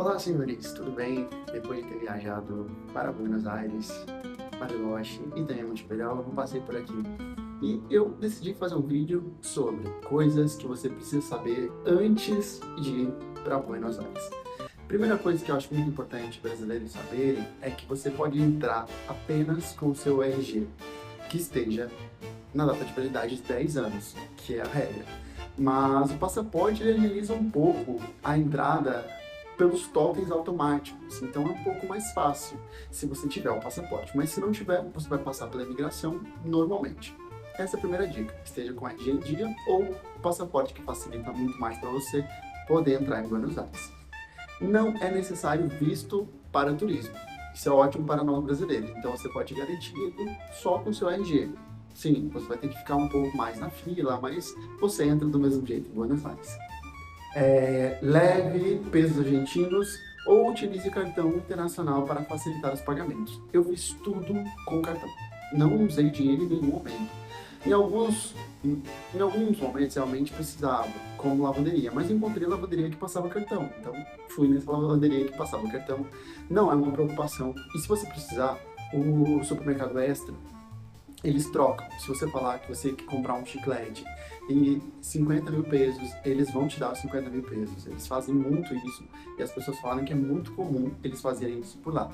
Olá, senhores, tudo bem? Depois de ter viajado para Buenos Aires, Bariloche e também Montevidéu, eu passei por aqui. E eu decidi fazer um vídeo sobre coisas que você precisa saber antes de ir para Buenos Aires. Primeira coisa que eu acho muito importante brasileiros saberem é que você pode entrar apenas com o seu RG, que esteja na data de validade de 10 anos, que é a regra. Mas o passaporte ele agiliza um pouco a entrada pelos totens automáticos, então é um pouco mais fácil se você tiver o passaporte, mas se não tiver, você vai passar pela imigração normalmente. Essa é a primeira dica, esteja com a RG em dia ou o passaporte, que facilita muito mais para você poder entrar em Buenos Aires. Não é necessário visto para turismo, isso é ótimo para nós brasileiros, então você pode garantir só com o seu RG. Sim, você vai ter que ficar um pouco mais na fila, mas você entra do mesmo jeito em Buenos Aires. Leve pesos argentinos ou utilize cartão internacional para facilitar os pagamentos. Eu fiz tudo com cartão, não usei dinheiro em nenhum momento. Em alguns momentos realmente precisava, como lavanderia, mas encontrei lavanderia que passava cartão, então fui nessa lavanderia que passava cartão. Não é uma preocupação. E se você precisar, o supermercado Extra, eles trocam. Se você falar que você quer comprar um chiclete e 50 mil pesos, eles vão te dar os 50 mil pesos. Eles fazem muito isso e as pessoas falam que é muito comum eles fazerem isso por lá.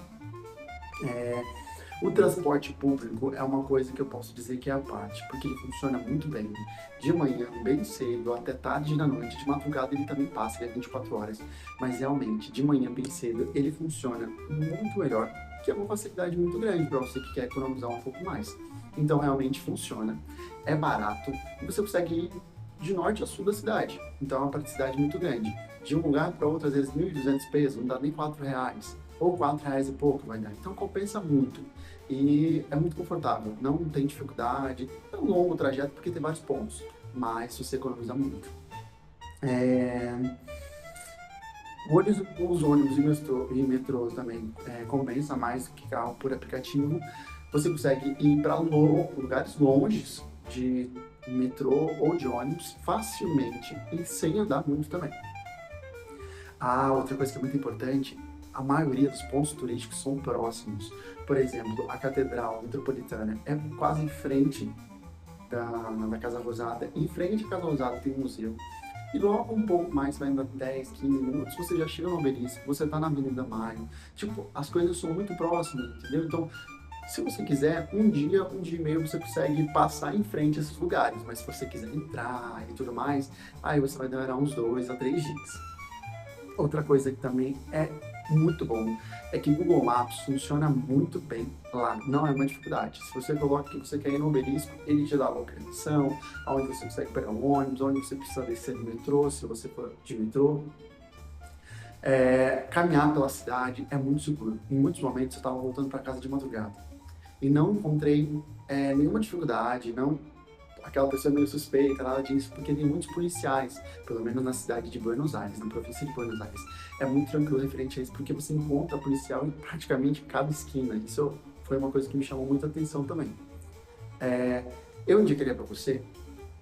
O transporte público é uma coisa que eu posso dizer que é a parte, porque ele funciona muito bem. De manhã, bem cedo, até tarde da noite, de madrugada ele também passa, ele é 24 horas. Mas realmente, de manhã, bem cedo, ele funciona muito melhor, que é uma facilidade muito grande para você que quer economizar um pouco mais. Então realmente funciona, é barato e você consegue ir de norte a sul da cidade. Então é uma praticidade muito grande. De um lugar para outro, às vezes 1.200 pesos, não dá nem R$ 4, ou R$ 4 e pouco vai dar. Então compensa muito e é muito confortável, não tem dificuldade. É um longo trajeto porque tem vários pontos, mas você economiza muito. Os ônibus e metrôs também compensa mais que carro por aplicativo. Você consegue ir para lugares longes de metrô ou de ônibus facilmente e sem andar muito também. Outra coisa que é muito importante, a maioria dos pontos turísticos são próximos. Por exemplo, a Catedral Metropolitana é quase em frente da Casa Rosada. Em frente à Casa Rosada tem um museu. E logo um pouco mais, vai andando 10, 15 minutos, você já chega no Obelisco, você está na Avenida Maio. Tipo, as coisas são muito próximas, entendeu? Então, se você quiser, um dia e meio você consegue passar em frente a esses lugares, mas se você quiser entrar e tudo mais, aí você vai demorar uns 2 a 3 dias. Outra coisa que também é muito bom é que o Google Maps funciona muito bem lá, não é uma dificuldade. Se você coloca que você quer ir no Obelisco, ele te dá a localização, onde você consegue pegar um ônibus, onde você precisa descer no metrô, se você for de metrô. Caminhar pela cidade é muito seguro. Em muitos momentos eu estava voltando para casa de madrugada e não encontrei nenhuma dificuldade, não aquela pessoa meio suspeita, nada disso, porque tem muitos policiais, pelo menos na cidade de Buenos Aires, na província de Buenos Aires. É muito tranquilo referente a isso, porque você encontra policial em praticamente cada esquina. Isso foi uma coisa que me chamou muita atenção também. Eu indicaria para você,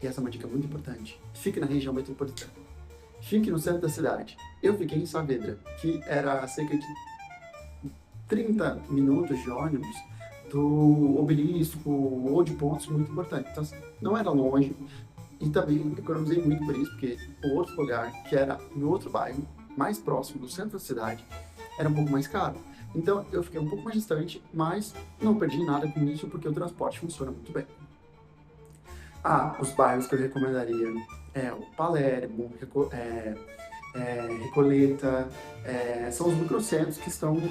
e essa é uma dica muito importante, fique na região metropolitana. Fique no centro da cidade. Eu fiquei em Saavedra, que era cerca de 30 minutos de ônibus do Obelisco ou de pontos muito importantes. Então, assim, não era longe e também economizei muito por isso, porque o outro lugar, que era em outro bairro, mais próximo do centro da cidade, era um pouco mais caro. Então, eu fiquei um pouco mais distante, mas não perdi nada com isso, porque o transporte funciona muito bem. Os bairros que eu recomendaria o Palermo, Recoleta, são os microcentros que são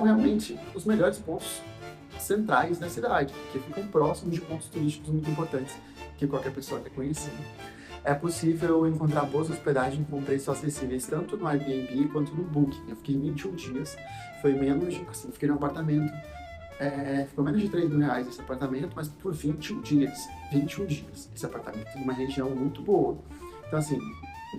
realmente os melhores pontos centrais da cidade, que ficam próximos de pontos turísticos muito importantes que qualquer pessoa quer conhecer. É possível encontrar boas hospedagens com preços acessíveis tanto no Airbnb quanto no Booking. Eu fiquei 21 dias, foi menos, assim, fiquei num apartamento, ficou menos de R$ 3.000 esse apartamento, mas por 21 dias, esse apartamento em uma região muito boa. Então, assim,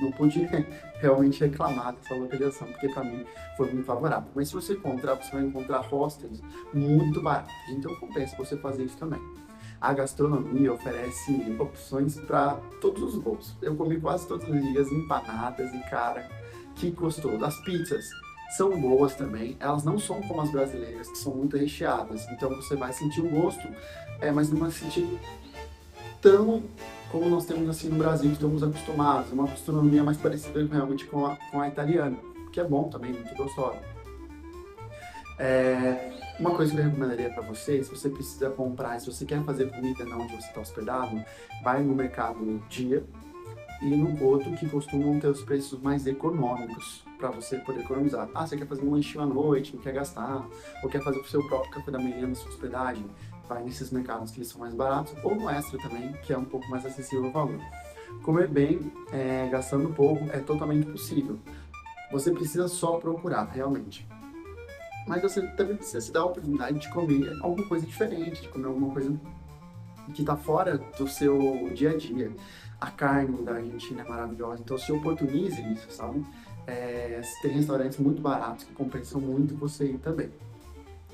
não pude realmente reclamar dessa localização, porque para mim foi muito favorável. Mas se você encontrar, você vai encontrar hostels muito baratos, então compensa você fazer isso também. A gastronomia oferece opções para todos os bolsos. Eu comi quase todos os dias empanadas e, cara, que gostoso. As pizzas são boas também, elas não são como as brasileiras, que são muito recheadas, então você vai sentir o gosto, mas não vai sentir tão como nós temos assim no Brasil, que estamos acostumados, uma gastronomia mais parecida realmente com a italiana, que é bom também, muito gostosa. Uma coisa que eu recomendaria para você, se você precisa comprar, se você quer fazer comida na onde você está hospedado, vai no Mercado Dia e no Couto, que costumam ter os preços mais econômicos para você poder economizar. Ah, você quer fazer um lanchinho à noite, não quer gastar, ou quer fazer o seu próprio café da manhã na sua hospedagem, vai nesses mercados que eles são mais baratos, ou no Extra também, que é um pouco mais acessível o valor. Comer bem, gastando pouco, é totalmente possível. Você precisa só procurar, realmente. Mas você também precisa se dar a oportunidade de comer alguma coisa diferente, de comer alguma coisa que está fora do seu dia a dia. A carne da Argentina é maravilhosa, então se oportunize isso, sabe? Tem restaurantes muito baratos que compensam muito você ir também.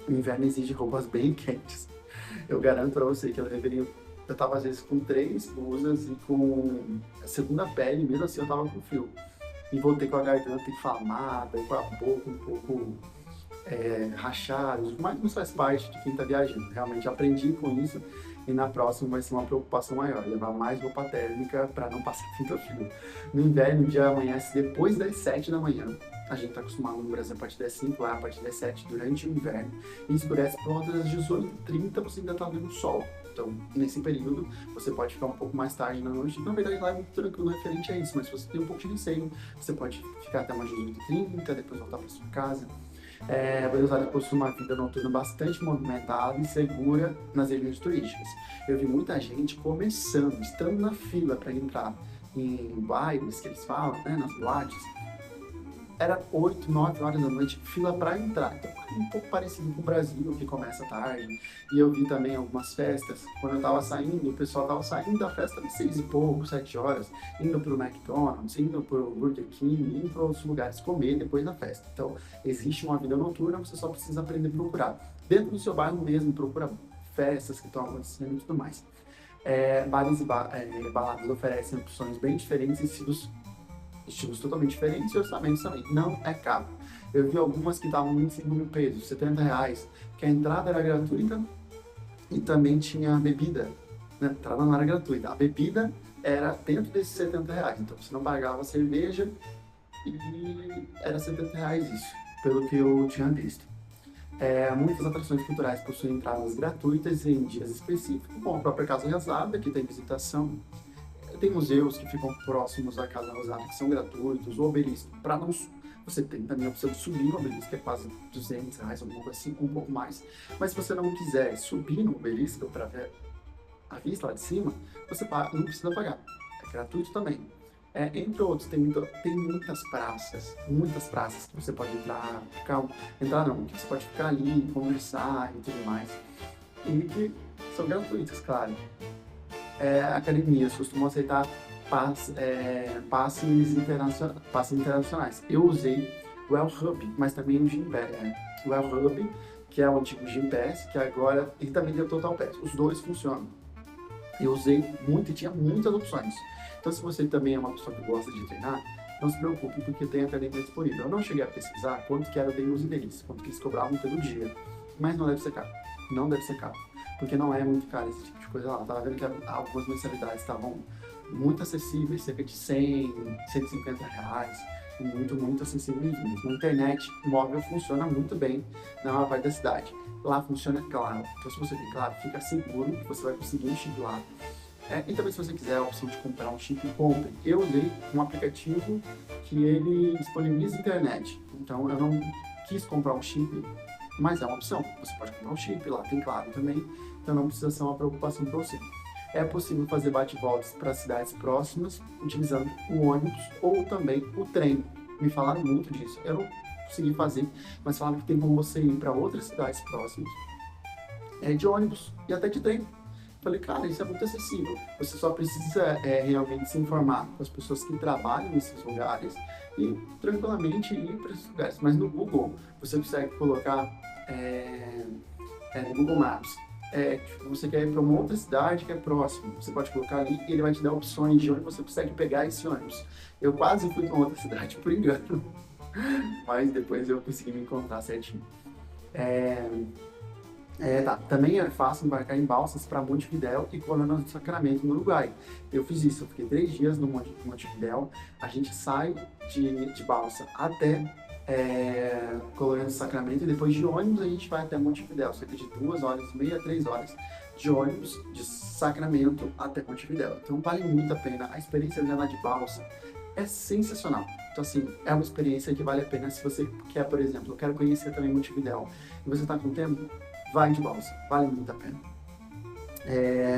O inverno exige roupas bem quentes. Eu garanto para você que ela deveria... Eu tava às vezes com 3 blusas e com a segunda pele, mesmo assim eu tava com frio. E voltei com a garganta inflamada, com a boca um pouco rachada, mas não faz parte de quem tá viajando. Realmente aprendi com isso e na próxima vai ser uma preocupação maior, levar mais roupa térmica para não passar tanto frio. No inverno, o dia amanhece depois das 7 da manhã. A gente está acostumado no Brasil a partir das 5, lá a partir das 7 durante o inverno. E escurece por volta das 18h30, você ainda está vendo sol. Então, nesse período, você pode ficar um pouco mais tarde na noite. Na verdade, lá é muito tranquilo referente a isso, mas se você tem um pouco de receio, você pode ficar até umas 18h30, depois voltar para sua casa. Buenos Aires possui uma vida noturna bastante movimentada e segura nas regiões turísticas. Eu vi muita gente começando, estando na fila para entrar em bares, que eles falam, né, nas boates. Era 8, 9 horas da noite, fila para entrar. Então, um pouco parecido com o Brasil, que começa tarde. E eu vi também algumas festas, quando eu estava saindo, o pessoal estava saindo da festa às 6 e pouco, 7 horas, indo para o McDonald's, indo para o Burger King, indo para outros lugares comer depois da festa. Então, existe uma vida noturna, você só precisa aprender a procurar. Dentro do seu bairro mesmo, procura festas que estão acontecendo e tudo mais. Bares e baladas oferecem opções bem diferentes e estilos totalmente diferentes e orçamentos também. Não é caro. Eu vi algumas que estavam 25 mil pesos, R$ 70, que a entrada era gratuita e também tinha bebida. Né? A entrada não era gratuita, a bebida era dentro desses R$ 70. Então você não pagava cerveja e era R$ 70 isso, pelo que eu tinha visto. Muitas atrações culturais possuem entradas gratuitas em dias específicos, como a própria Casa Rosada, que tem visitação. Tem museus que ficam próximos da Casa Rosada, que são gratuitos, o obelisco, para não... Você tem também a opção de subir no obelisco, que é quase R$ 200, alguma coisa assim, um pouco mais. Mas se você não quiser subir no obelisco para ver a vista lá de cima, você não precisa pagar. É gratuito também. Entre outros, tem muitas praças que você pode que você pode ficar ali, conversar e tudo mais. E que são gratuitas, claro. Academias costumam aceitar passes internacionais. Eu usei o El Hub, mas também o Gympass. O El Hub, que é o antigo Gympass, que agora ele também tem o Total Pass. Os dois funcionam. Eu usei muito e tinha muitas opções. Então, se você também é uma pessoa que gosta de treinar, não se preocupe, porque tem academia disponível. Eu não cheguei a pesquisar quanto que era o day use deles, quanto que eles cobravam pelo dia, mas não deve ser caro. Não deve ser caro, porque não é muito caro esse tipo de coisa lá. Eu tava vendo que algumas mensalidades estavam muito acessíveis, cerca de R$ 100, R$ 150, muito, muito acessíveis mesmo. A internet móvel funciona muito bem na maior parte da cidade. Lá funciona Claro, então se você tem Claro, fica seguro que você vai conseguir um chip lá. E também se você quiser a opção de comprar um chip, compre. Eu usei um aplicativo que ele disponibiliza internet, então eu não quis comprar um chip, mas é uma opção. Você pode comprar um chip, lá tem Claro também, então não precisa ser uma preocupação para você. É possível fazer bate-voltas para cidades próximas utilizando o ônibus ou também o trem. Me falaram muito disso. Eu não consegui fazer, mas falaram que tem como você ir para outras cidades próximas de ônibus e até de trem. Falei, cara, isso é muito acessível. Você só precisa realmente se informar com as pessoas que trabalham nesses lugares e tranquilamente ir para esses lugares. Mas no Google, você consegue colocar no Google Maps Tipo, você quer ir para uma outra cidade que é próximo, você pode colocar ali e ele vai te dar opções de onde você consegue pegar esse ônibus. Eu quase fui para outra cidade por engano, mas depois eu consegui me encontrar certinho. É, tá. Também é fácil embarcar em balsas para Montevidéu e Colônia do Sacramento, no Uruguai. Eu fiz isso, eu fiquei 3 dias no Montevidéu. A gente sai de balsa até Colônia do Sacramento e depois de ônibus a gente vai até Montevidéu, cerca de 2 horas e meia, 3 horas de ônibus de Sacramento até Montevidéu. Então vale muito a pena. A experiência de andar de balsa é sensacional. Então, assim, é uma experiência que vale a pena se você quer, por exemplo, eu quero conhecer também Montevidéu e você está com tempo, vai de balsa, vale muito a pena.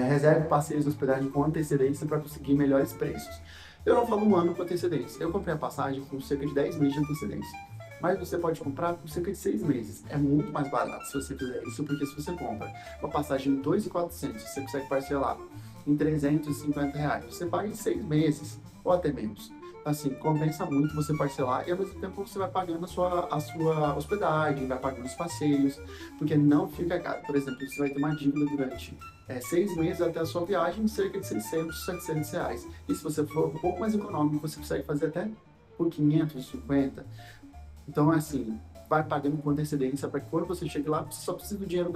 Reserve passeios de hospedagem com antecedência para conseguir melhores preços. Eu não falo um ano com antecedência, eu comprei a passagem com cerca de 10 meses de antecedência. Mas você pode comprar com cerca de 6 meses. É muito mais barato se você fizer isso, porque se você compra uma passagem de 2.400, você consegue parcelar em R$ 350. Você paga em 6 meses, ou até menos. Assim, compensa muito você parcelar e ao mesmo tempo você vai pagando a sua hospedagem, vai pagando os passeios, porque não fica caro. Por exemplo, você vai ter uma dívida durante 6 meses até a sua viagem, cerca de 600, R$ 700. E se você for um pouco mais econômico, você consegue fazer até por 550. Então, assim, vai pagando com antecedência para que quando você chegue lá, você só precisa do dinheiro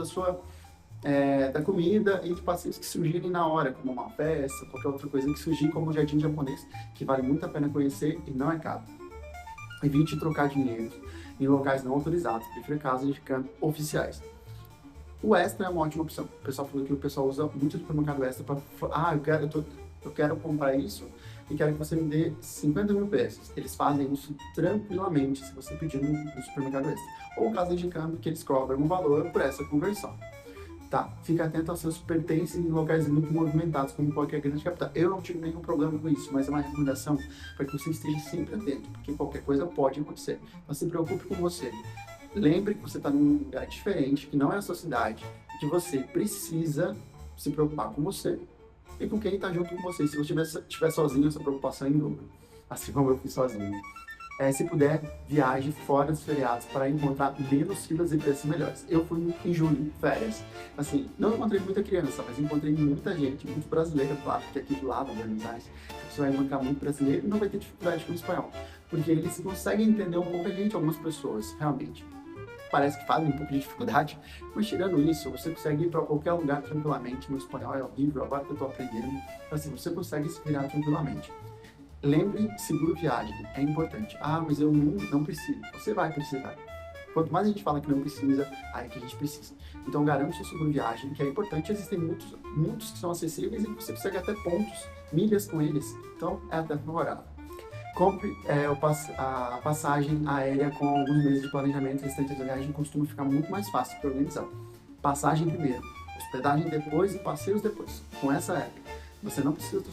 da comida e de passeios que surgirem na hora, como uma festa, qualquer outra coisa que surgir, como o Jardim Japonês, que vale muito a pena conhecer e não é caro. Evite trocar dinheiro em locais não autorizados, prefira casas de câmbio oficiais. O Extra é uma ótima opção. O pessoal falou que o pessoal usa muito o supermercado Extra para... eu quero comprar isso e quero que você me dê 50 mil pesos. Eles fazem isso tranquilamente se você pedir no supermercado Extra. Ou casa de câmbio, que eles cobram um valor por essa conversão. Tá? Fica atento aos seus pertences em locais muito movimentados, como qualquer grande capital. Eu não tive nenhum problema com isso, mas é uma recomendação para que você esteja sempre atento, porque qualquer coisa pode acontecer. Não se preocupe com você. Lembre que você está num lugar diferente, que não é a sua cidade, que você precisa se preocupar com você e com quem está junto com você. Se você estiver sozinho, essa preocupação é em dobro, assim como eu fui sozinho. Se puder, viaje fora dos feriados para encontrar menos filas e preços melhores. Eu fui em julho, férias. Assim, não encontrei muita criança, mas encontrei muita gente, muito brasileira, claro, porque aqui do lado, Buenos Aires, você vai encontrar muito brasileiro e não vai ter dificuldade com o espanhol. Porque eles conseguem entender um pouco a gente, algumas pessoas, realmente. Parece que fazem um pouco de dificuldade, mas tirando isso, você consegue ir para qualquer lugar tranquilamente. Meu espanhol é horrível, agora que eu estou aprendendo. Assim, você consegue se virar tranquilamente. Lembre, seguro viagem, é importante. Ah, mas eu não preciso. Você vai precisar. Quanto mais a gente fala que não precisa, aí que a gente precisa. Então, garante seu seguro viagem, que é importante. Existem muitos que são acessíveis e você consegue até pontos, milhas com eles. Então, é até favorável. Compre a passagem aérea com alguns meses de planejamento. O restante da viagem costuma ficar muito mais fácil para organizar. Passagem primeiro, hospedagem depois e passeios depois. Com essa época. Você não precisa do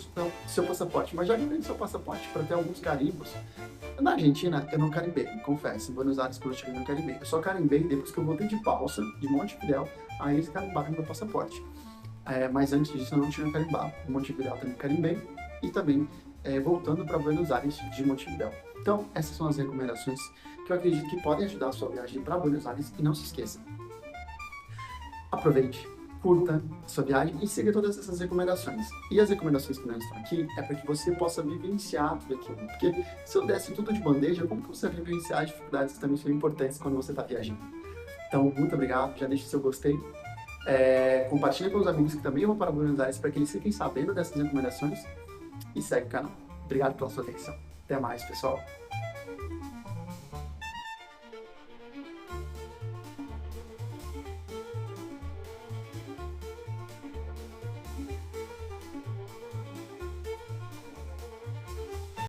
seu passaporte, mas já tem seu passaporte para ter alguns carimbos. Na Argentina, eu não carimbei, confesso. Em Buenos Aires, quando eu cheguei, não carimbei. Eu só carimbei depois que eu voltei de balsa, de Montevidéu, aí eles carimbaram meu passaporte. Mas antes disso, eu não tinha carimbado. Em Montevidéu também carimbei. E também voltando para Buenos Aires de Montevidéu. Então, essas são as recomendações que eu acredito que podem ajudar a sua viagem para Buenos Aires. E não se esqueça, aproveite, curta a sua viagem e siga todas essas recomendações. E as recomendações que não estão aqui é para que você possa vivenciar tudo aquilo. Porque se eu desse tudo de bandeja, como que você vai vivenciar as dificuldades que também são importantes quando você está viajando? Então, muito obrigado, já deixe seu gostei. Compartilhe com os amigos que também vão para Buenos Aires para que eles fiquem sabendo dessas recomendações e segue o canal. Obrigado pela sua atenção. Até mais, pessoal.